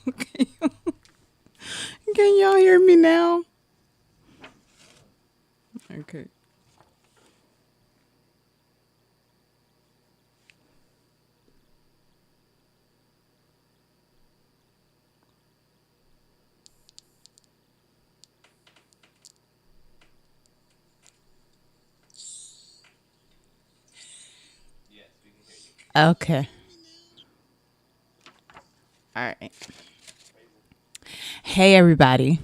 Okay. Can y'all hear me now? Okay. Okay. All right. Hey everybody.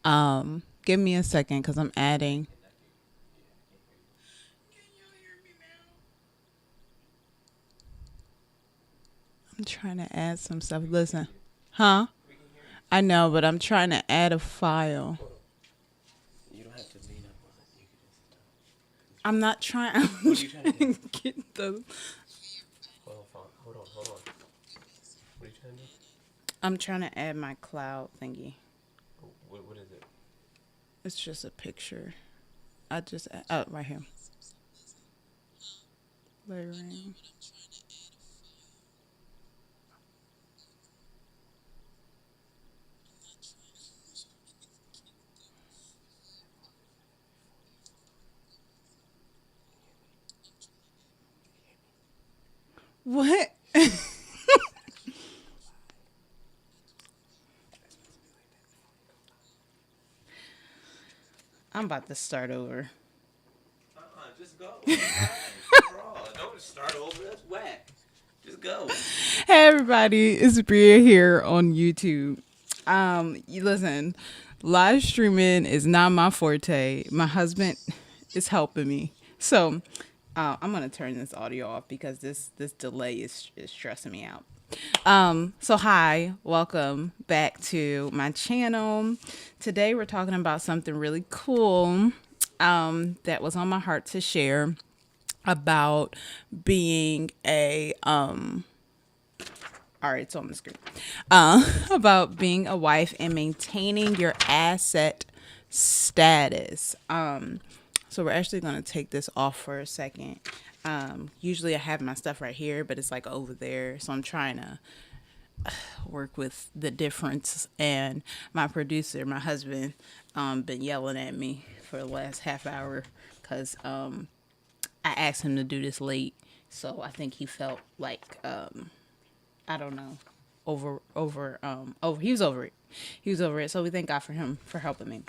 Give me a second because I'm adding. I'm trying to add some stuff. Listen. Huh? I know, but I'm trying to add a file. I'm not trying. I'm trying to get the. I'm trying to add my cloud thingy. It's just a picture. I just oh right here. Layering. What? I'm about to start over. Just go. Don't start over. That's whack. Just go. Hey everybody, it's Bria here on YouTube. You listen, live streaming is not my forte. My husband is helping me, so I'm gonna turn this audio off because this delay is stressing me out. So hi, welcome back to my channel. Today we're talking about something really cool that was on my heart to share about being a all right, it's on the screen. About being a wife and maintaining your asset status. So we're actually going to take this off for a second. Usually I have my stuff right here, but it's like over there. So I'm trying to work with the difference. And my producer, my husband, been yelling at me for the last half hour because I asked him to do this late. So I think he felt like I don't know, over. He was over it. He was over it. So we thank God for him for helping me.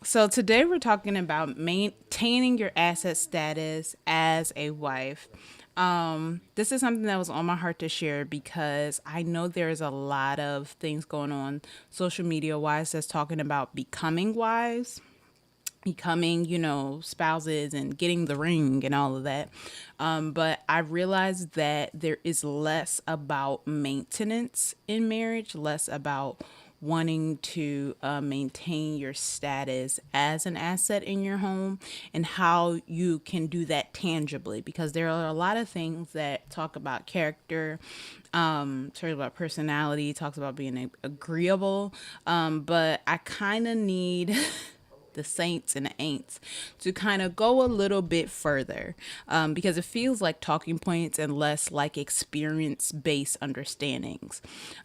So today we're talking about maintaining your asset status as a wife. This is something that was on my heart to share because I know there's a lot of things going on social media wise that's talking about becoming wives, becoming, spouses and getting the ring and all of that. But I realized that there is less about maintenance in marriage, less about wanting to maintain your status as an asset in your home and how you can do that tangibly because there are a lot of things that talk about character, talks about personality, talks about being agreeable, but I kind of need the saints and the ain'ts to kind of go a little bit further because it feels like talking points and less like experience based understandings.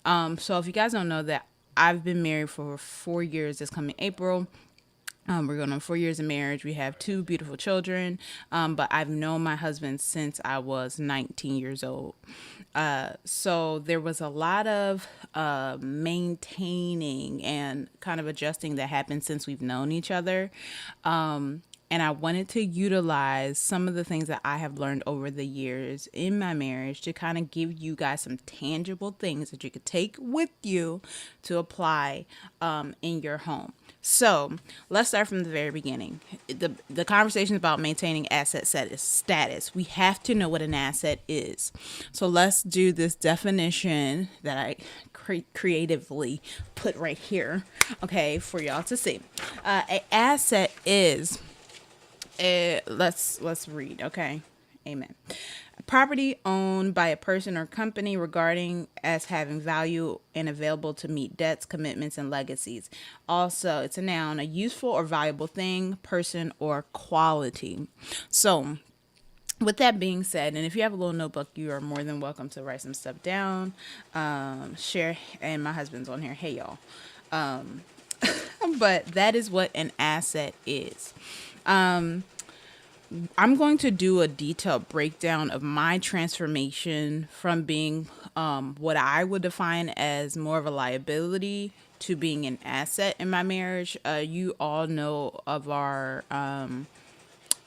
So if you guys don't know that I've been married for 4 years this coming April. We're going on 4 years of marriage. We have two beautiful children, but I've known my husband since I was 19 years old. So there was a lot of maintaining and kind of adjusting that happened since we've known each other. And I wanted to utilize some of the things that I have learned over the years in my marriage to kind of give you guys some tangible things that you could take with you to apply in your home. So let's start from the very beginning. The conversation is about maintaining asset status. We have to know what an asset is. So let's do this definition that I creatively put right here, okay, for y'all to see. An asset is let's read. Okay, amen. Property owned by a person or company regarding as having value and available to meet debts, commitments, and legacies. Also, it's a noun, a useful or valuable thing, person, or quality. So With that being said, and if you have a little notebook, you are more than welcome to write some stuff down, share. And my husband's on here. Hey, y'all. But that is what an asset is. I'm going to do a detailed breakdown of my transformation from being what I would define as more of a liability to being an asset in my marriage. You all know of our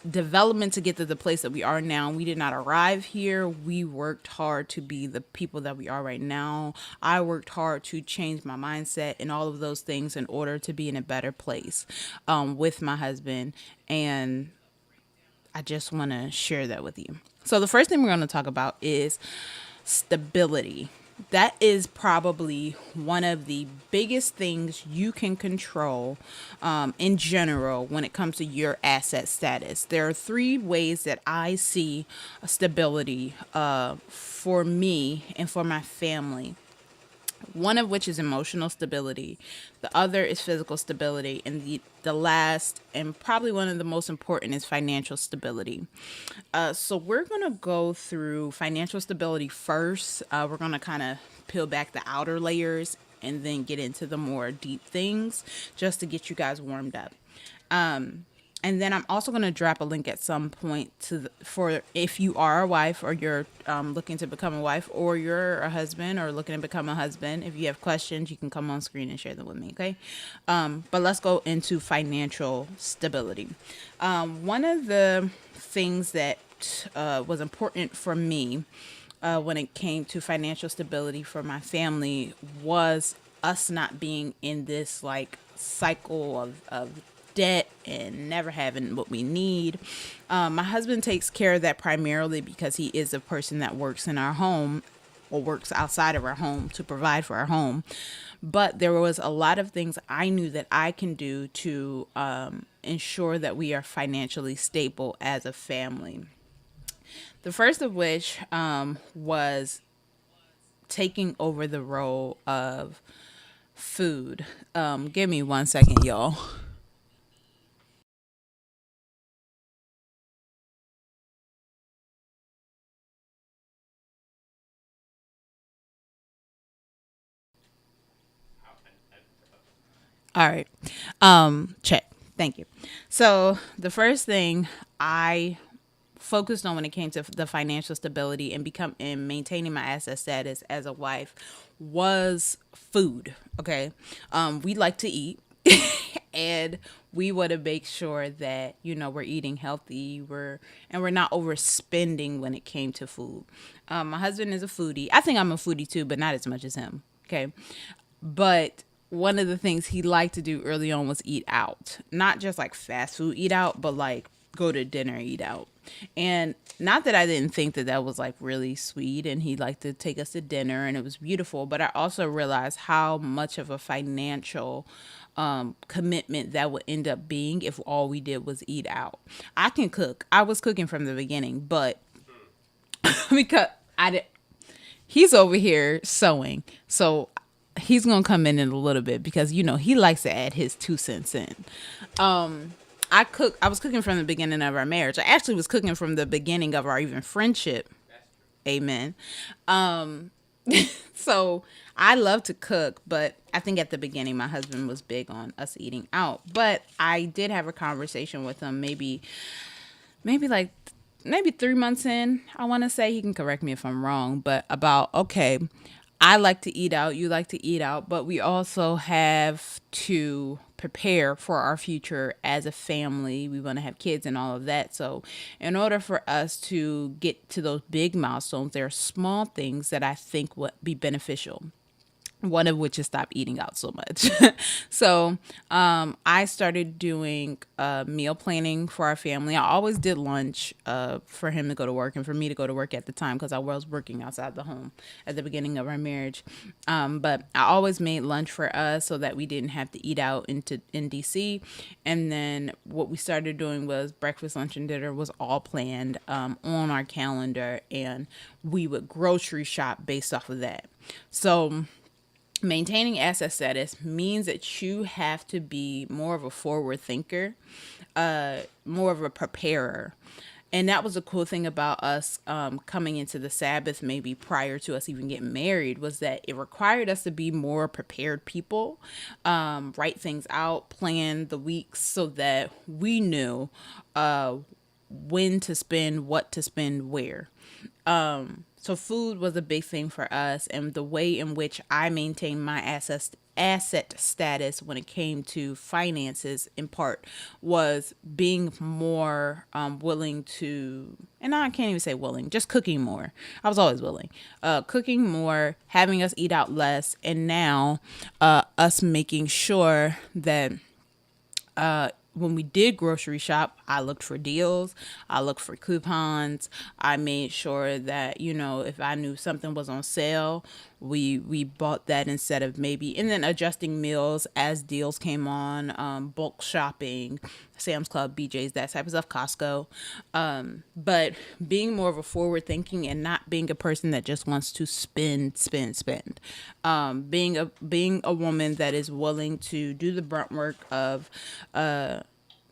development to get to the place that we are now. We did not arrive here. We worked hard to be the people that we are right now. I worked hard to change my mindset and all of those things in order to be in a better place with my husband. And I just want to share that with you. So, the first thing we're going to talk about is stability. That is probably one of the biggest things you can control in general when it comes to your asset status. There are three ways that I see stability for me and for my family. One of which is emotional stability, the other is physical stability, and the last and probably one of the most important is financial stability. So we're going to go through financial stability first. We're going to kind of peel back the outer layers and then get into the more deep things just to get you guys warmed up. And then I'm also going to drop a link at some point for if you are a wife or you're looking to become a wife, or you're a husband or looking to become a husband. If you have questions, you can come on screen and share them with me, okay? But let's go into financial stability. One of the things that was important for me when it came to financial stability for my family was us not being in this like cycle of debt and never having what we need. My husband takes care of that primarily because he is a person that works in our home or works outside of our home to provide for our home. But there was a lot of things I knew that I can do to ensure that we are financially stable as a family. The first of which was taking over the role of food. Give me 1 second, y'all. All right. Check. Thank you. So the first thing I focused on when it came to the financial stability and become and maintaining my asset status as a wife was food. Okay. We like to eat. And we want to make sure that we're eating healthy, we're not overspending when it came to food. My husband is a foodie. I think I'm a foodie too, but not as much as him. Okay. But one of the things he liked to do early on was eat out. Not just like fast food eat out, but like go to dinner eat out. And not that I didn't think that that was like really sweet and he liked to take us to dinner and it was beautiful, but I also realized how much of a financial commitment that would end up being if all we did was eat out. I can cook. I was cooking from the beginning, but because I did, he's over here sewing. So he's gonna come in a little bit because he likes to add his 2 cents in. I was cooking from the beginning of our marriage. I actually was cooking from the beginning of our even friendship. Amen. So I love to cook, but I think at the beginning my husband was big on us eating out. But I did have a conversation with him maybe 3 months in. I want to say, he can correct me if I'm wrong, but about, okay, I like to eat out, you like to eat out, but we also have to prepare for our future as a family. We want to have kids and all of that. So in order for us to get to those big milestones, there are small things that I think would be beneficial. One of which is stop eating out so much. So I started doing meal planning for our family. I always did lunch for him to go to work and for me to go to work at the time because I was working outside the home at the beginning of our marriage. But I always made lunch for us so that we didn't have to eat out in DC. And then what we started doing was breakfast, lunch, and dinner was all planned on our calendar, and we would grocery shop based off of that. So maintaining asset status means that you have to be more of a forward thinker, more of a preparer. And that was a cool thing about us coming into the Sabbath, maybe prior to us even getting married, was that it required us to be more prepared people, write things out, plan the weeks so that we knew when to spend, what to spend, where. So food was a big thing for us, and the way in which I maintained my asset status when it came to finances, in part, was being more willing to, and I can't even say willing, just cooking more. I was always willing, cooking more, having us eat out less, and now us making sure that when we did grocery shop, I looked for deals. I looked for coupons. I made sure that, if I knew something was on sale, we bought that instead of maybe, and then adjusting meals as deals came on, bulk shopping, Sam's Club, BJ's, that type of stuff, Costco. But being more of a forward thinking and not being a person that just wants to spend, spend, spend. Being a woman that is willing to do the brunt work of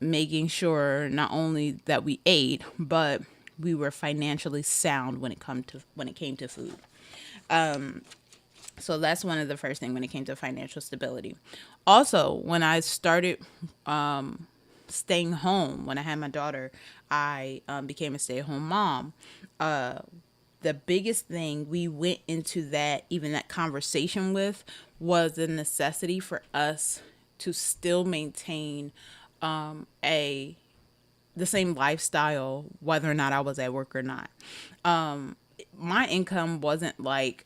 making sure not only that we ate, but we were financially sound when it came to food. So that's one of the first things when it came to financial stability. Also, when I started staying home, when I had my daughter, I became a stay-at-home mom. The biggest thing we went into that conversation with, was the necessity for us to still maintain a the same lifestyle, whether or not I was at work or not. My income wasn't like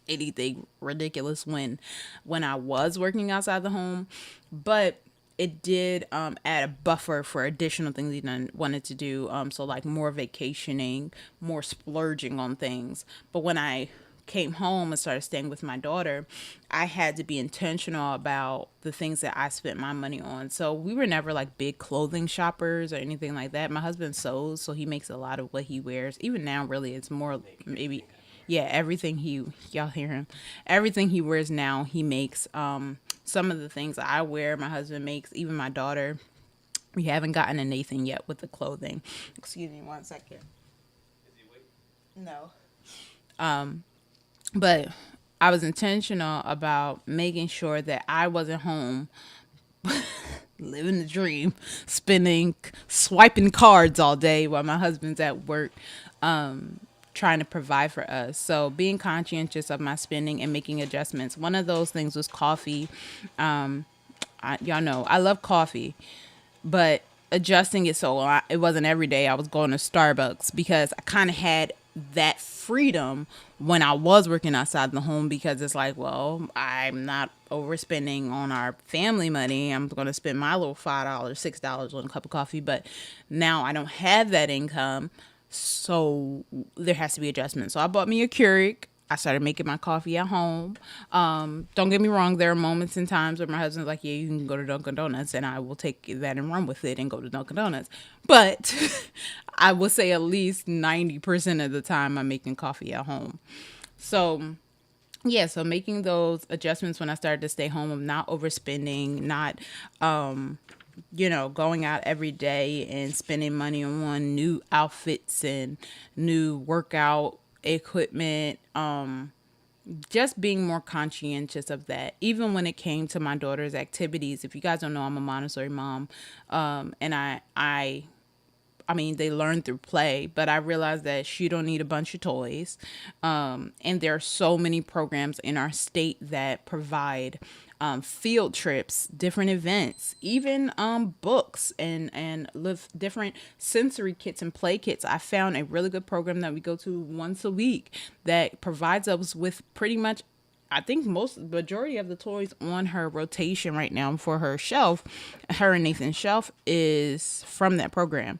anything ridiculous when I was working outside the home, but it did add a buffer for additional things we wanted to do. So like more vacationing, more splurging on things. But when I came home and started staying with my daughter, I had to be intentional about the things that I spent my money on. So we were never like big clothing shoppers or anything like that. My husband sews, so he makes a lot of what he wears. Even now, really, it's more maybe, yeah, y'all hear him, everything he wears now, he makes. Some of the things I wear, my husband makes, even my daughter. We haven't gotten to Nathan yet with the clothing. Excuse me 1 second. No. But I was intentional about making sure that I wasn't home living the dream, swiping cards all day while my husband's at work, trying to provide for us. So being conscientious of my spending and making adjustments. One of those things was coffee. Y'all know I love coffee, but adjusting it so it wasn't every day I was going to Starbucks, because I kind of had that freedom when I was working outside the home, because it's like, well, I'm not overspending on our family money. I'm going to spend my little $5, $6 on a cup of coffee, but now I don't have that income. So there has to be adjustments. So I bought me a Keurig. I started making my coffee at home. Don't get me wrong. There are moments and times where my husband's like, yeah, you can go to Dunkin' Donuts, and I will take that and run with it and go to Dunkin' Donuts. But I would say at least 90% of the time I'm making coffee at home. So yeah, so making those adjustments when I started to stay home, of not overspending, not, going out every day and spending money on new outfits and new workout equipment, just being more conscientious of that. Even when it came to my daughter's activities, if you guys don't know, I'm a Montessori mom, and I mean, they learn through play, but I realized that she don't need a bunch of toys. And there are so many programs in our state that provide field trips, different events, even books and different sensory kits and play kits. I found a really good program that we go to once a week that provides us with pretty much, I think majority of the toys on her rotation right now for her shelf, her and Nathan's shelf, is from that program.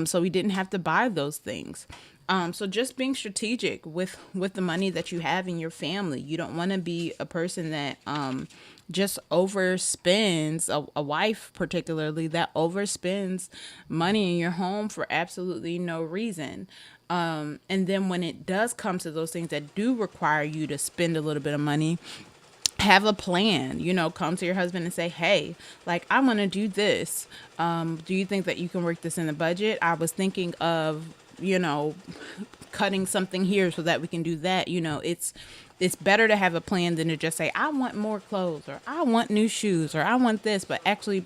So we didn't have to buy those things. So just being strategic with the money that you have in your family. You don't want to be a person that just overspends, a wife particularly, that overspends money in your home for absolutely no reason. And then when it does come to those things that do require you to spend a little bit of money, have a plan, come to your husband and say, hey, like, I want to do this. Do you think that you can work this in the budget? I was thinking of, you know, cutting something here so that we can do that. It's better to have a plan than to just say, I want more clothes, or I want new shoes, or I want this, but actually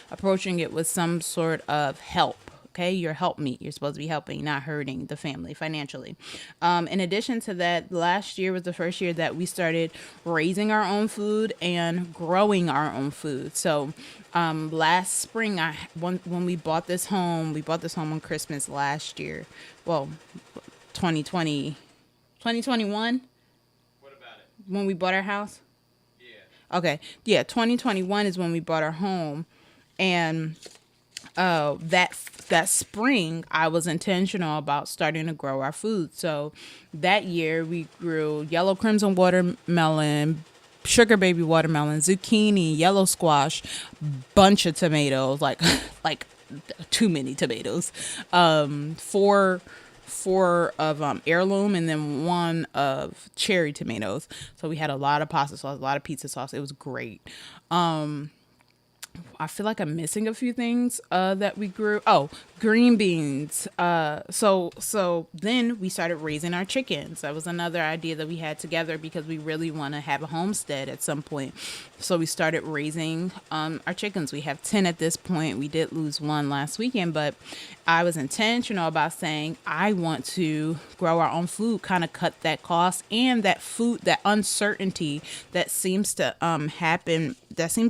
approaching it with some sort of help. Okay, you're helpmeet. You're supposed to be helping, not hurting the family financially. In addition to that, last year was the first year that we started raising our own food and growing our own food. So last spring, when we bought this home on Christmas last year. Well, 2020, 2021, What about it? when we bought our house. Yeah. Okay, yeah, 2021 is when we bought our home, and that spring I was intentional about starting to grow our food. So that year we grew yellow crimson watermelon, sugar baby watermelon, zucchini, yellow squash, bunch of tomatoes, like like too many tomatoes, four of heirloom, and then one of cherry tomatoes. So we had a lot of pasta sauce, a lot of pizza sauce. It was great. I feel like I'm missing a few things that we grew. Oh, green beans. So then we started raising our chickens. That was another idea that we had together because we really want to have a homestead at some point. So we started raising our chickens. We have 10 at this point. We did lose one last weekend, but I was intentional about saying I want to grow our own food, kind of cut that cost and that food, that uncertainty that seems to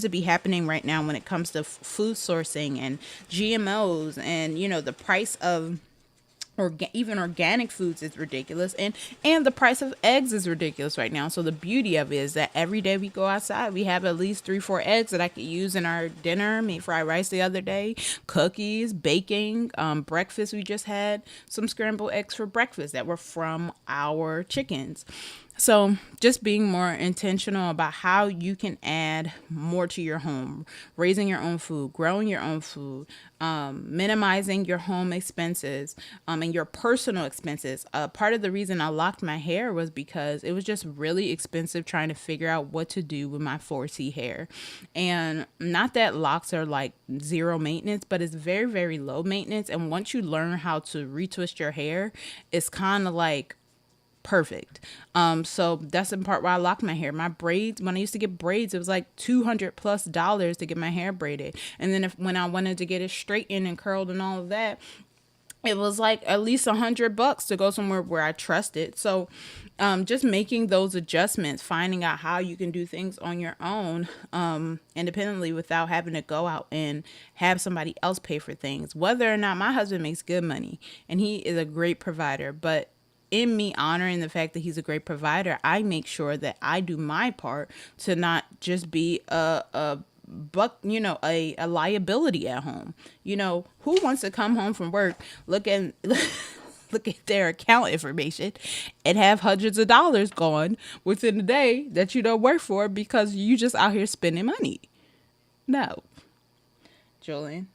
be happening right now when it comes to food sourcing and GMOs, and the price of even organic foods is ridiculous, and the price of eggs is ridiculous right now. So the beauty of it is that every day we go outside, we have at least 3-4 eggs that I could use in our dinner. Made fried rice the other day, cookies, baking, breakfast. We just had some scrambled eggs for breakfast that were from our chickens. So just being more intentional about how you can add more to your home, raising your own food, growing your own food, minimizing your home expenses, and your personal expenses. Part of the reason I locked my hair was because it was just really expensive trying to figure out what to do with my 4C hair. And not that locks are like zero maintenance, but it's very, very low maintenance. And once you learn how to retwist your hair, it's kind of like perfect. So that's the part where I locked my hair. My braids, when I used to get braids, it was like $200+ to get my hair braided. And then when I wanted to get it straightened and curled and all of that, it was like at least $100 to go somewhere where I trusted. So just making those adjustments, finding out how you can do things on your own, independently, without having to go out and have somebody else pay for things. Whether or not, my husband makes good money and he is a great provider, but in me honoring the fact that he's a great provider, I make sure that I do my part to not just be a liability at home. Who wants to come home from work, look at their account information and have hundreds of dollars gone within a day that you don't work for because you just out here spending money? No. Julian,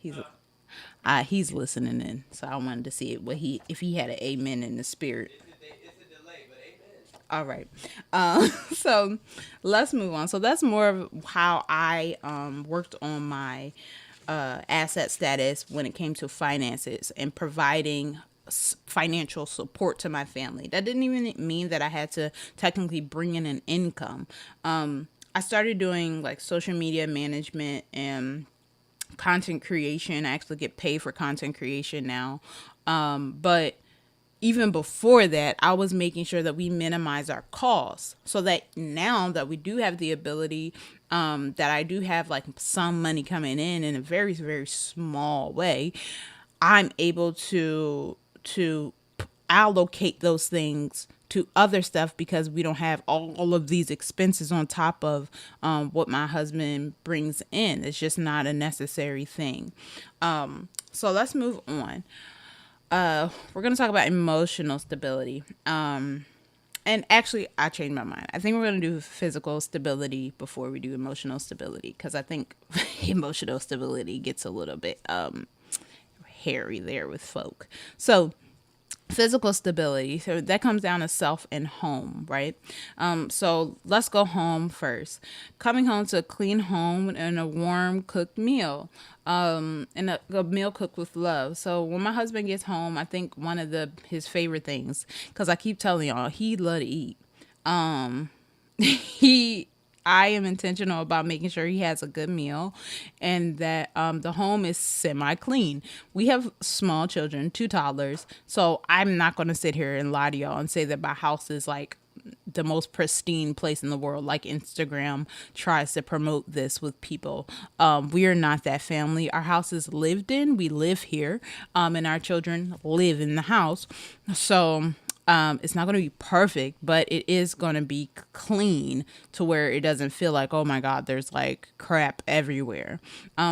he's listening in, so I wanted to see if he had an amen in the spirit. It's a delay, but amen. All right. So let's move on. So that's more of how I worked on my asset status when it came to finances and providing financial support to my family. That didn't even mean that I had to technically bring in an income. I started doing like social media management and content creation. I actually get paid for content creation now. But even before that, I was making sure that we minimize our costs so that now that we do have the ability, that I do have like some money coming in a very, very small way, I'm able to allocate those things to other stuff because we don't have all of these expenses on top of what my husband brings in. It's just not a necessary thing. So let's move on. We're going to talk about emotional stability. And actually, I changed my mind. I think we're going to do physical stability before we do emotional stability, because I think emotional stability gets a little bit hairy there with folk. So Physical stability, so that comes down to self and home, right? So let's go home first. Coming home to a clean home and a warm cooked meal, and a meal cooked with love. So when my husband gets home, I think one of the his favorite things, because I keep telling y'all, he love to eat. he I am intentional about making sure he has a good meal, and that the home is semi clean. We have small children, two toddlers, so I'm not going to sit here and lie to y'all and say that my house is like the most pristine place in the world, like Instagram tries to promote this with people. We are not that family. Our house is lived in. We live here, and our children live in the house. So it's not going to be perfect, but it is going to be clean to where it doesn't feel like, oh my God, there's like crap everywhere.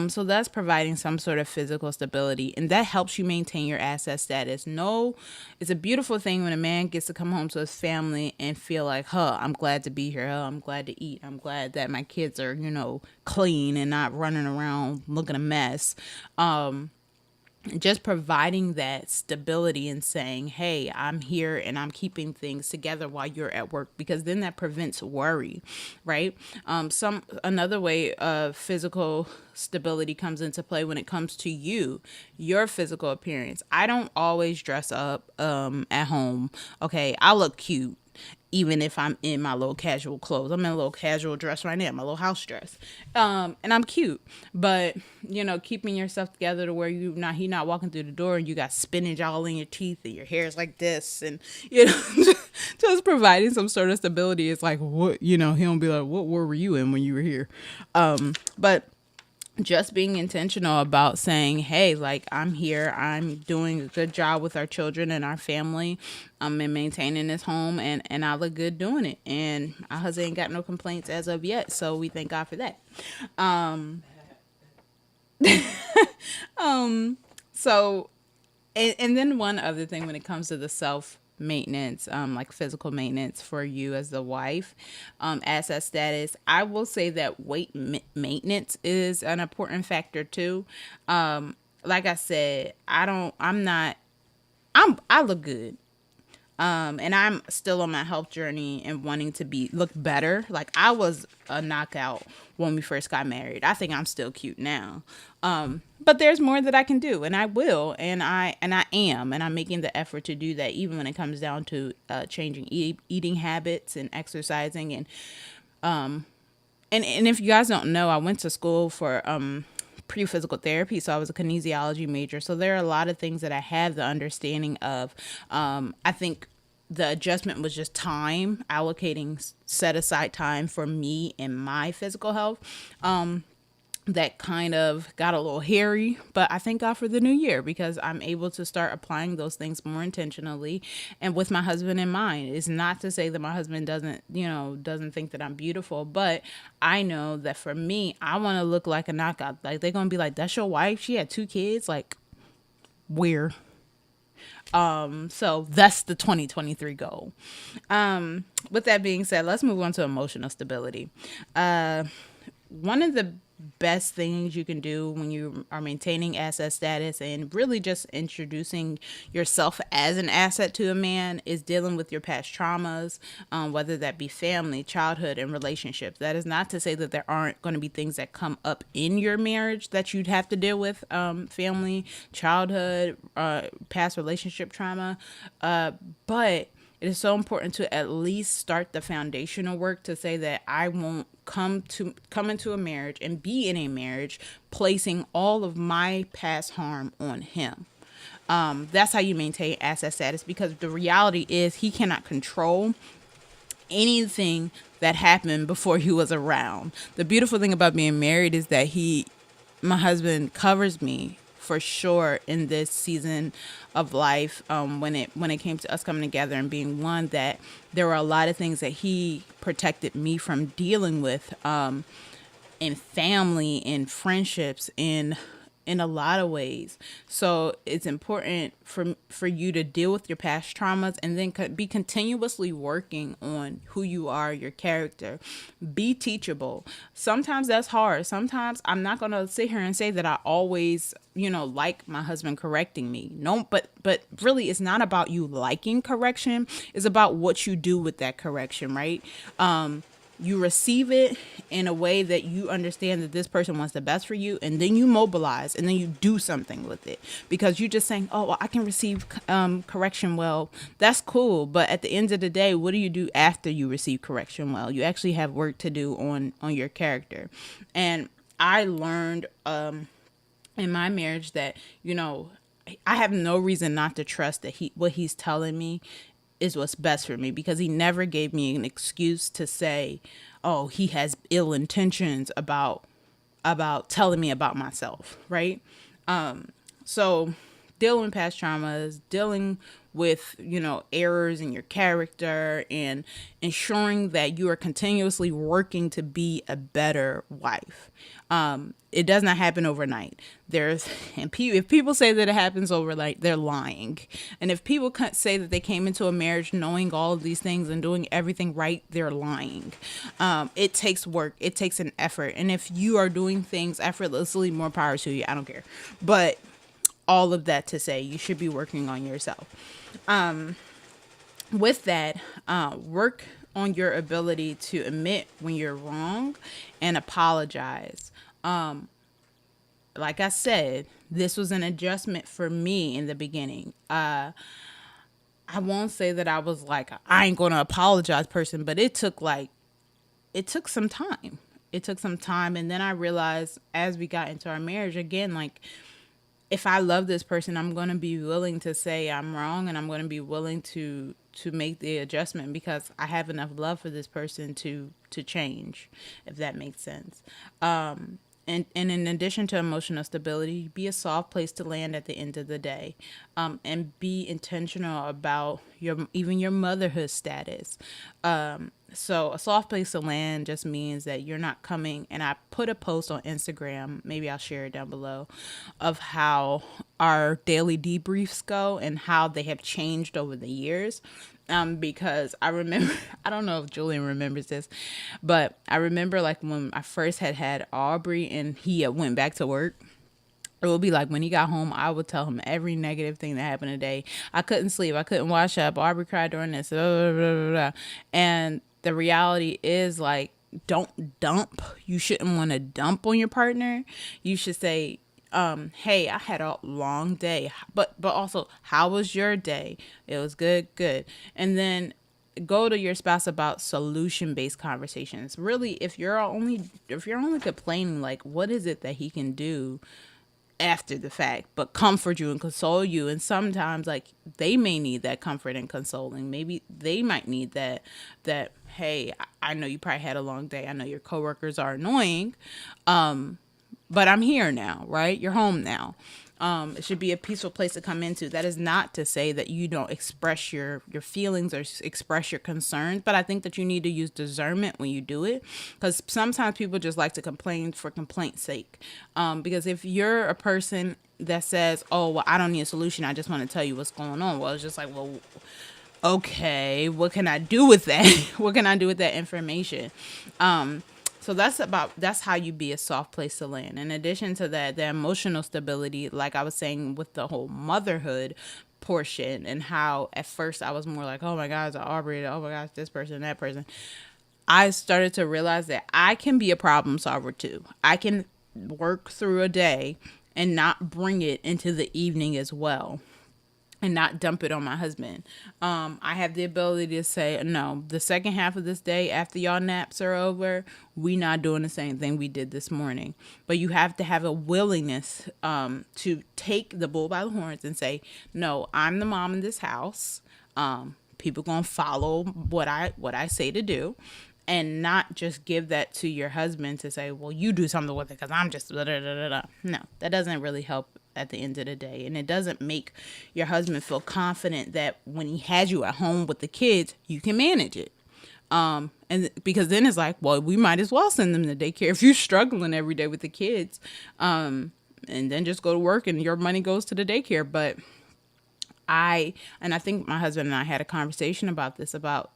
So that's providing some sort of physical stability, and that helps you maintain your asset status. No, it's a beautiful thing when a man gets to come home to his family and feel like, huh, I'm glad to be here. Huh, I'm glad to eat. I'm glad that my kids are, clean and not running around looking a mess. Just providing that stability and saying, hey, I'm here and I'm keeping things together while you're at work, because then that prevents worry, right? Another way of physical stability comes into play when it comes to your physical appearance. I don't always dress up at home. Okay, I look cute even if I'm in my little casual clothes. I'm in a little casual dress right now, my little house dress. And I'm cute. But, keeping yourself together to where he not walking through the door and you got spinach all in your teeth and your hair's like this, and just providing some sort of stability. It's like, what, he don't be like, what were you in when you were here? But just being intentional about saying, hey, like, I'm here, I'm doing a good job with our children and our family, and maintaining this home, and I look good doing it, and our husband ain't got no complaints as of yet, so we thank God for that. So and then one other thing when it comes to the self maintenance, like physical maintenance for you as the wife, asset status, I will say that weight maintenance is an important factor too. Like I said, I look good. And I'm still on my health journey and wanting to look better. Like, I was a knockout when we first got married. I think I'm still cute now. But there's more that I can do, and I will, and I am, and I'm making the effort to do that, even when it comes down to changing eating habits and exercising. And if you guys don't know, I went to school for pre-physical therapy, so I was a kinesiology major, so there are a lot of things that I have the understanding of. I think the adjustment was just time, allocating set aside time for me and my physical health. That kind of got a little hairy, but I thank God for the new year, because I'm able to start applying those things more intentionally and with my husband in mind. It's not to say that my husband doesn't think that I'm beautiful, but I know that for me, I want to look like a knockout. Like, they're going to be like, that's your wife? She had 2 kids? Like, where? So that's the 2023 goal. With that being said, let's move on to emotional stability. One of the best things you can do when you are maintaining asset status and really just introducing yourself as an asset to a man is dealing with your past traumas, whether that be family, childhood, and relationships. That is not to say that there aren't going to be things that come up in your marriage that you'd have to deal with, family, childhood, past relationship trauma, but it is so important to at least start the foundational work to say that I won't come into a marriage and be in a marriage placing all of my past harm on him. That's how you maintain asset status, because the reality is he cannot control anything that happened before he was around. The beautiful thing about being married is that my husband covers me for sure in this season of life, when it came to us coming together and being one, that there were a lot of things that he protected me from dealing with, in family, in friendships, in in a lot of ways. So it's important for you to deal with your past traumas and then be continuously working on who you are, your character. Be teachable. Sometimes that's hard. Sometimes I'm not going to sit here and say that I always, like my husband correcting me. No, but really it's not about you liking correction. It's about what you do with that correction, right? You receive it in a way that you understand that this person wants the best for you, and then you mobilize and then you do something with it, because you're just saying, oh, well, I can receive correction well. That's cool, but at the end of the day, what do you do after you receive correction well? You actually have work to do on your character. And I learned in my marriage that I have no reason not to trust that what he's telling me is what's best for me, because he never gave me an excuse to say, oh, he has ill intentions about telling me about myself, right? So dealing with past traumas, dealing with, errors in your character, and ensuring that you are continuously working to be a better wife. It does not happen overnight. If people say that it happens overnight, they're lying. And if people say that they came into a marriage knowing all of these things and doing everything right, they're lying. It takes work. It takes an effort. And if you are doing things effortlessly, more power to you. I don't care. But all of that to say, you should be working on yourself. With that, work on your ability to admit when you're wrong and apologize. Like I said, this was an adjustment for me in the beginning. I won't say that I was like, I ain't gonna apologize person, but it took some time. It took some time. And then I realized as we got into our marriage again, like, if I love this person, I'm going to be willing to say I'm wrong, and I'm going to be willing to make the adjustment, because I have enough love for this person to change, if that makes sense. And in addition to emotional stability, be a soft place to land at the end of the day, and be intentional about your motherhood status. So a soft place to land just means that you're not coming, and I put a post on Instagram, maybe I'll share it down below, of how our daily debriefs go and how they have changed over the years. Because I remember, I don't know if Julian remembers this, but I remember like when I first had Aubrey and he went back to work. It would be like when he got home, I would tell him every negative thing that happened today. I couldn't sleep. I couldn't wash up. Aubrey cried during this. Blah, blah, blah, blah. And the reality is, like, don't dump. You shouldn't want to dump on your partner. You should say, hey, I had a long day, but also, how was your day? It was good. And then go to your spouse about solution-based conversations. Really, if you're only complaining, like, what is it that he can do after the fact, but comfort you and console you. And sometimes, like, they may need that comfort and consoling. Maybe they might need that, hey, I know you probably had a long day. I know your coworkers are annoying, but I'm here now, right? You're home now. It should be a peaceful place to come into. That is not to say that you don't express your feelings or express your concerns, but I think that you need to use discernment when you do it, because sometimes people just like to complain for complaint's sake. Because if you're a person that says, oh, well, I don't need a solution, I just want to tell you what's going on. Well, it's just like, well, okay, what can I do with that? What can I do with that information? So that's how you be a soft place to land. In addition to that, the emotional stability, like I was saying with the whole motherhood portion, and how at first I was more like, oh my gosh, Aubrey, oh my gosh, this person, that person. I started to realize that I can be a problem solver too. I can work through a day and not bring it into the evening as well, and not dump it on my husband. I have the ability to say, no, the second half of this day, after y'all naps are over, we not doing the same thing we did this morning. But you have to have a willingness to take the bull by the horns and say, no, I'm the mom in this house. People gonna follow what I say to do. And not just give that to your husband to say, well, you do something with it because I'm just blah, blah, blah, blah. No, that doesn't really help at the end of the day. And it doesn't make your husband feel confident that when he has you at home with the kids, you can manage it. And because then it's like, well, we might as well send them to daycare if you're struggling every day with the kids. and then just go to work and your money goes to the daycare. But I think my husband and I had a conversation about this, about,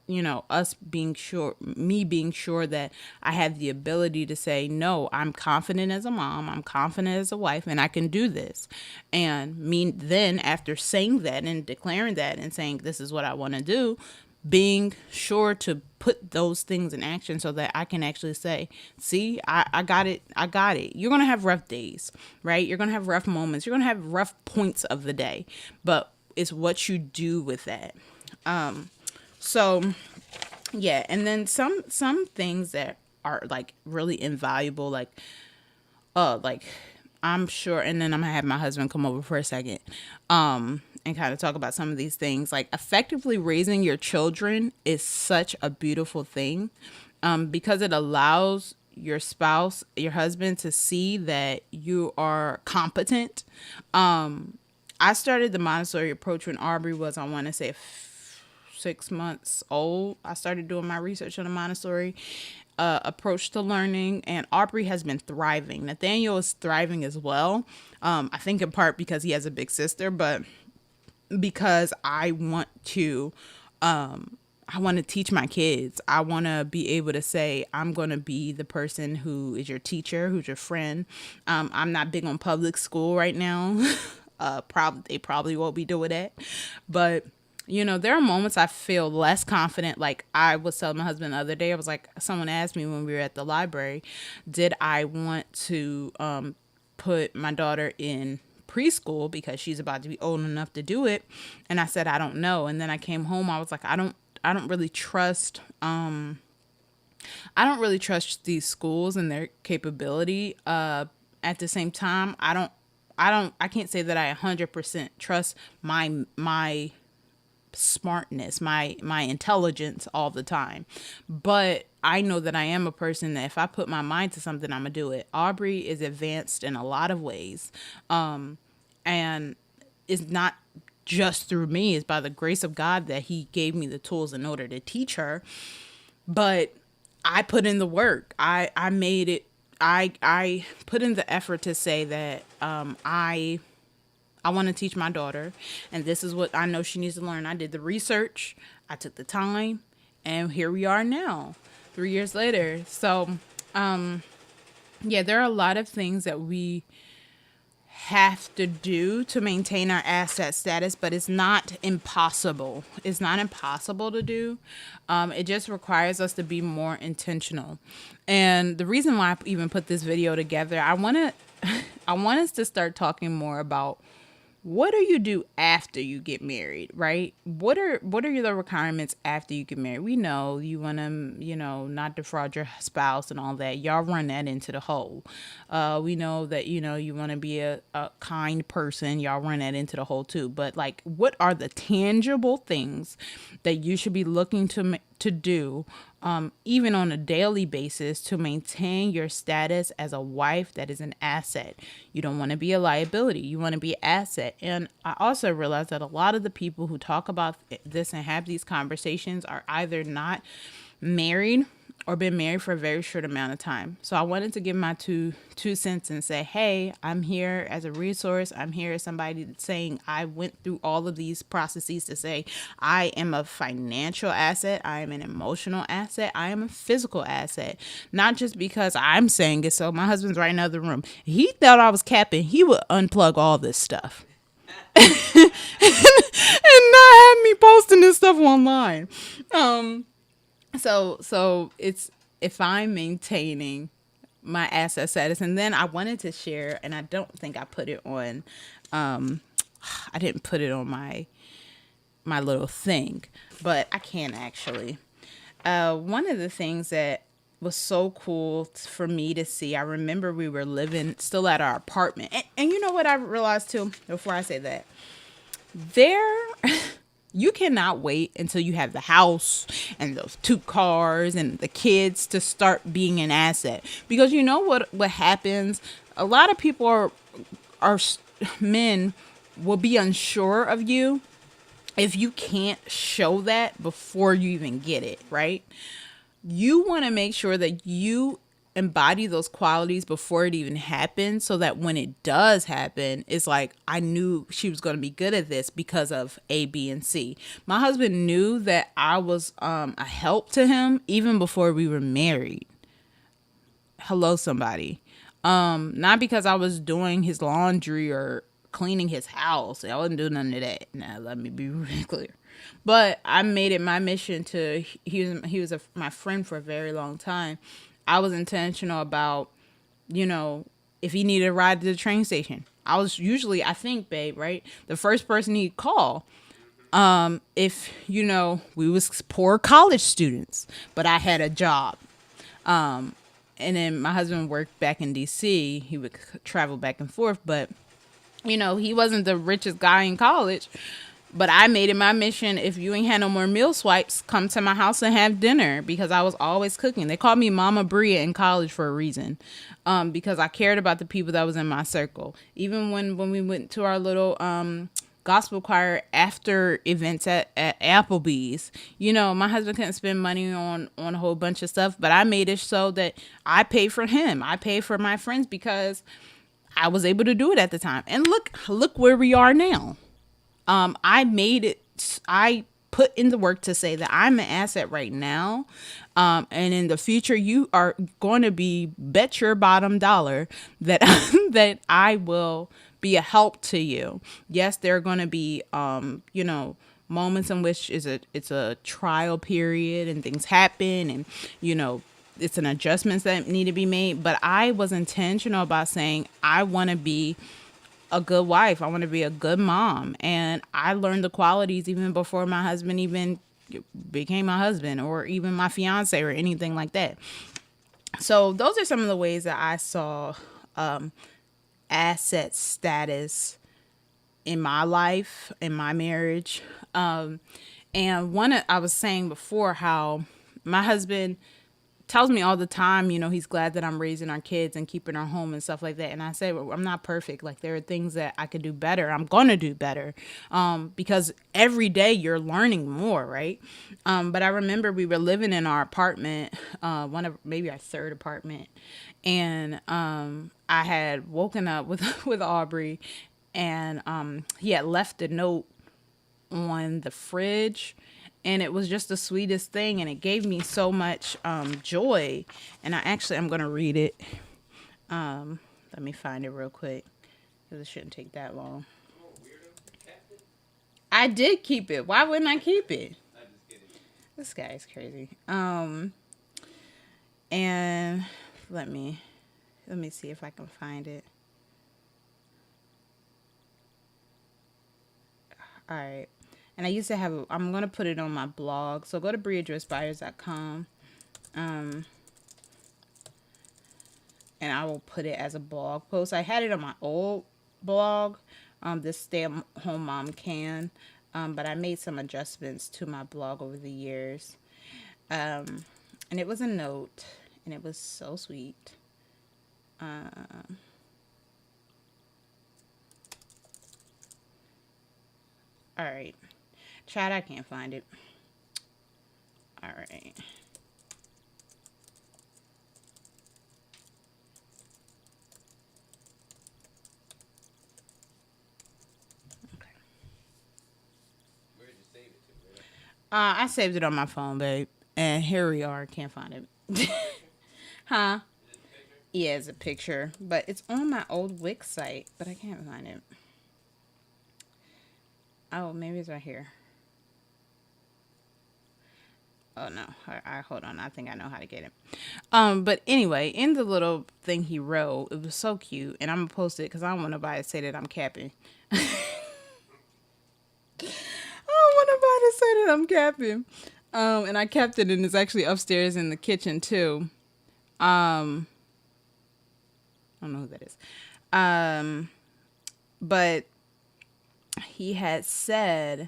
us being sure, me being sure that I have the ability to say, no, I'm confident as a mom, I'm confident as a wife, and I can do this. And me then, after saying that and declaring that and saying, this is what I want to do, being sure to put those things in action so that I can actually say, see, I got it. I got it. You're going to have rough days, right? You're going to have rough moments. You're going to have rough points of the day, but it's what you do with that. So yeah. And then some things that are like really invaluable, like I'm sure, and then I'm gonna have my husband come over for a second, and kind of talk about some of these things. Like, effectively raising your children is such a beautiful thing, because it allows your spouse, your husband, to see that you are competent. I started the Montessori approach when Aubrey was, I want to say, 6 months old. I started doing my research on the Montessori approach to learning, and Aubrey has been thriving. Nathaniel is thriving as well. I think in part because he has a big sister, but because I want to teach my kids. I want to be able to say, I'm going to be the person who is your teacher, who's your friend. I'm not big on public school right now. They probably won't be doing that, but there are moments I feel less confident. Like, I was telling my husband the other day, I was like, someone asked me when we were at the library, did I want to put my daughter in preschool because she's about to be old enough to do it, and I said I don't know. And then I came home, I was like, I don't really trust these schools and their capability. At the same time, I can't say that I 100% trust my smartness, my intelligence all the time. But I know that I am a person that if I put my mind to something, I'm gonna do it. Aubrey is advanced in a lot of ways. And it's not just through me, it's by the grace of God that he gave me the tools in order to teach her. But I put in the work. I made it. I put in the effort to say that I want to teach my daughter, and this is what I know she needs to learn. I did the research, I took the time, and here we are now, 3 years later. So, yeah, there are a lot of things that we have to do to maintain our asset status, but it's not impossible. It's not impossible to do. It just requires us to be more intentional. And the reason why I even put this video together, I want us to start talking more about, what do you do after you get married, right? What are the requirements after you get married? We know you want to, not defraud your spouse and all that. Y'all run that into the hole. We know that, you want to be a kind person. Y'all run that into the hole too. But like, what are the tangible things that you should be looking to do, even on a daily basis, to maintain your status as a wife that is an asset? You don't want to be a liability. You want to be an asset. And I also realize that a lot of the people who talk about this and have these conversations are either not married or been married for a very short amount of time. So I wanted to give my two cents and say, hey, I'm here as a resource. I'm here as somebody that's saying I went through all of these processes to say I am a financial asset. I am an emotional asset. I am a physical asset. Not just because I'm saying it. So my husband's right in the other room. He thought I was capping. He would unplug all this stuff. and not have me posting this stuff online. So it's, if I'm maintaining my asset status, and then I wanted to share, and I don't think I put it on, I didn't put it on my little thing, but I can actually. One of the things that was so cool for me to see, I remember we were living still at our apartment, and you know what I realized too, before I say that, you cannot wait until you have the house and those 2 cars and the kids to start being an asset. Because you know what happens? A lot of people are men will be unsure of you if you can't show that before you even get it, right? You want to make sure that you embody those qualities before it even happened, so that when it does happen, it's like I knew she was going to be good at this because of A, B, and C. My husband knew that I was a help to him even before we were married. Hello, somebody. Not because I was doing his laundry or cleaning his house. I wasn't doing none of that. Now, let me be really clear. But I made it my mission to. He was my friend for a very long time. I was intentional about, you know, if he needed a ride to the train station, I was usually, I think, babe, right, the first person he'd call. If we was poor college students, but I had a job. And then my husband worked back in DC. He would travel back and forth, but he wasn't the richest guy in college. But I made it my mission, if you ain't had no more meal swipes, come to my house and have dinner, because I was always cooking. They called me Mama Bria in college for a reason, because I cared about the people that was in my circle. Even when we went to our little gospel choir after events at Applebee's, my husband couldn't spend money on a whole bunch of stuff, but I made it so that I paid for him. I paid for my friends because I was able to do it at the time. And look where we are now. I made it. I put in the work to say that I'm an asset right now. And in the future, you are going to be, bet your bottom dollar that, that I will be a help to you. Yes, there are going to be, moments in which it's a trial period and things happen, and, it's an adjustments that need to be made. But I was intentional about saying, I want to be a good wife. I want to be a good mom. And I learned the qualities even before my husband even became my husband, or even my fiance, or anything like that. So those are some of the ways that I saw asset status in my life, in my marriage. And I was saying before how my husband tells me all the time, he's glad that I'm raising our kids and keeping our home and stuff like that. And I say, well, I'm not perfect. Like, there are things that I could do better. I'm going to do better. Because every day you're learning more, right? But I remember we were living in our apartment, maybe our third apartment. And I had woken up with Aubrey, and he had left a note on the fridge. And it was just the sweetest thing, and it gave me so much joy. And I'm going to read it. Let me find it real quick, because it shouldn't take that long. I did keep it. Why wouldn't I keep it? This guy is crazy. And let me see if I can find it. All right. And I used to I'm going to put it on my blog. So go to briadressbuyers.com. And I will put it as a blog post. I had it on my old blog, this stay-at-home mom can. But I made some adjustments to my blog over the years. And it was a note, and it was so sweet. All right. Chad, I can't find it. All right. Okay. Where did you save it to? Really? I saved it on my phone, babe. And here we are. Can't find it. Huh? Yeah, it's a picture. But it's on my old Wix site, but I can't find it. Oh, maybe it's right here. Oh no, I hold on. I think I know how to get it. But anyway, in the little thing he wrote, it was so cute, and I'm gonna post it because I don't want nobody to say that I'm capping. I don't want nobody to say that I'm capping. And I kept it, and it's actually upstairs in the kitchen too. I don't know who that is. But he had said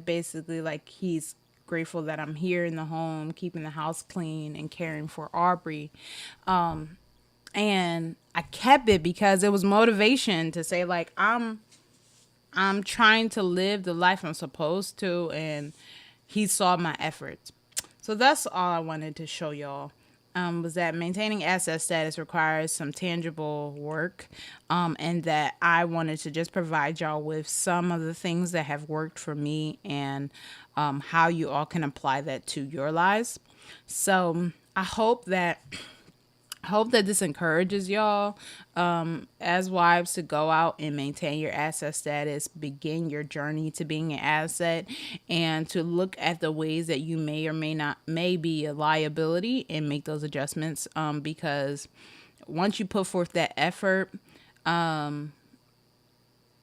basically, like, he's grateful that I'm here in the home, keeping the house clean and caring for Aubrey. And I kept it because it was motivation to say, like, I'm trying to live the life I'm supposed to, and he saw my efforts. So that's all I wanted to show y'all. was that maintaining asset status requires some tangible work, and that I wanted to just provide y'all with some of the things that have worked for me and how you all can apply that to your lives. So I hope that this encourages y'all as wives to go out and maintain your asset status, begin your journey to being an asset, and to look at the ways that you may or may be a liability and make those adjustments. Because once you put forth that effort,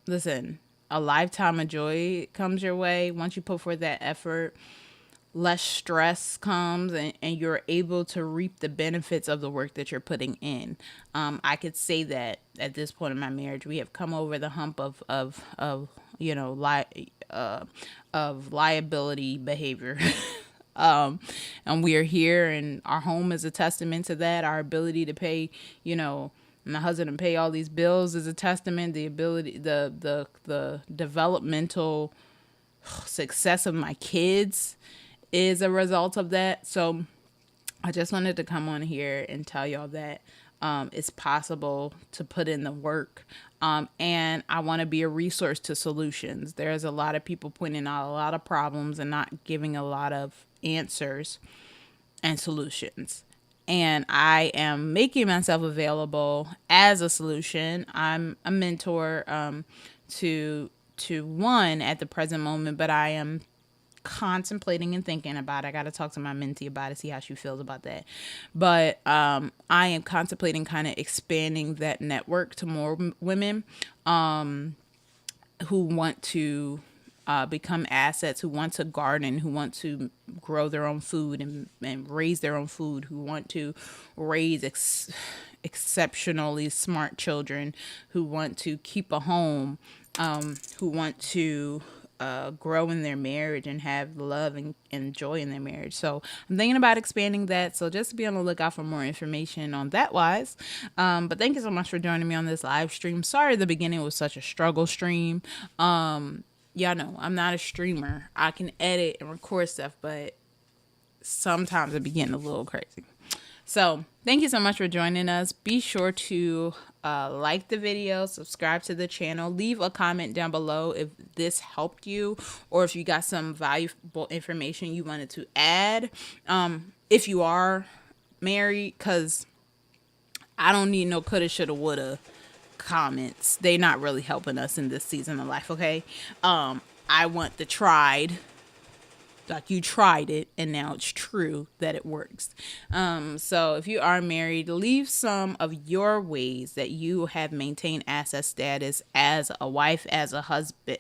listen, a lifetime of joy comes your way. Once you put forth that effort, less stress comes, and you're able to reap the benefits of the work that you're putting in. I could say that at this point in my marriage, we have come over the hump of of liability behavior. And we are here, and our home is a testament to that. Our ability to pay, my husband to pay all these bills is a testament. The ability, the developmental success of my kids is a result of that. So I just wanted to come on here and tell y'all that it's possible to put in the work. And I want to be a resource to solutions. There's a lot of people pointing out a lot of problems and not giving a lot of answers and solutions. And I am making myself available as a solution. I'm a mentor to one at the present moment, but I am contemplating and thinking about it. I got to talk to my mentee about it, see how she feels about that. But I am contemplating kind of expanding that network to more women who want to become assets, who want to garden, who want to grow their own food and raise their own food, who want to raise exceptionally smart children, who want to keep a home, who want to grow in their marriage and have love and joy in their marriage. So I'm thinking about expanding that. So just be on the lookout for more information on that wise. But thank you so much for joining me on this live stream. Sorry the beginning was such a struggle stream. Y'all know I'm not a streamer. I can edit and record stuff, but sometimes it be getting a little crazy. So thank you so much for joining us. Be sure to like the video, subscribe to the channel, leave a comment down below if this helped you or if you got some valuable information you wanted to add. If you are married, because I don't need no coulda, shoulda, woulda comments. They not really helping us in this season of life, okay? I want the tried. Like you tried it and now it's true that it works. So if you are married, leave some of your ways that you have maintained asset status as a wife, as a husband,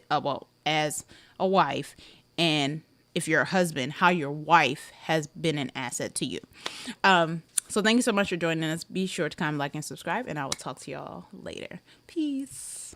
as a wife, and if you're a husband, how your wife has been an asset to you. So thank you so much for joining us. Be sure to comment, like, and subscribe, and I will talk to y'all later. Peace.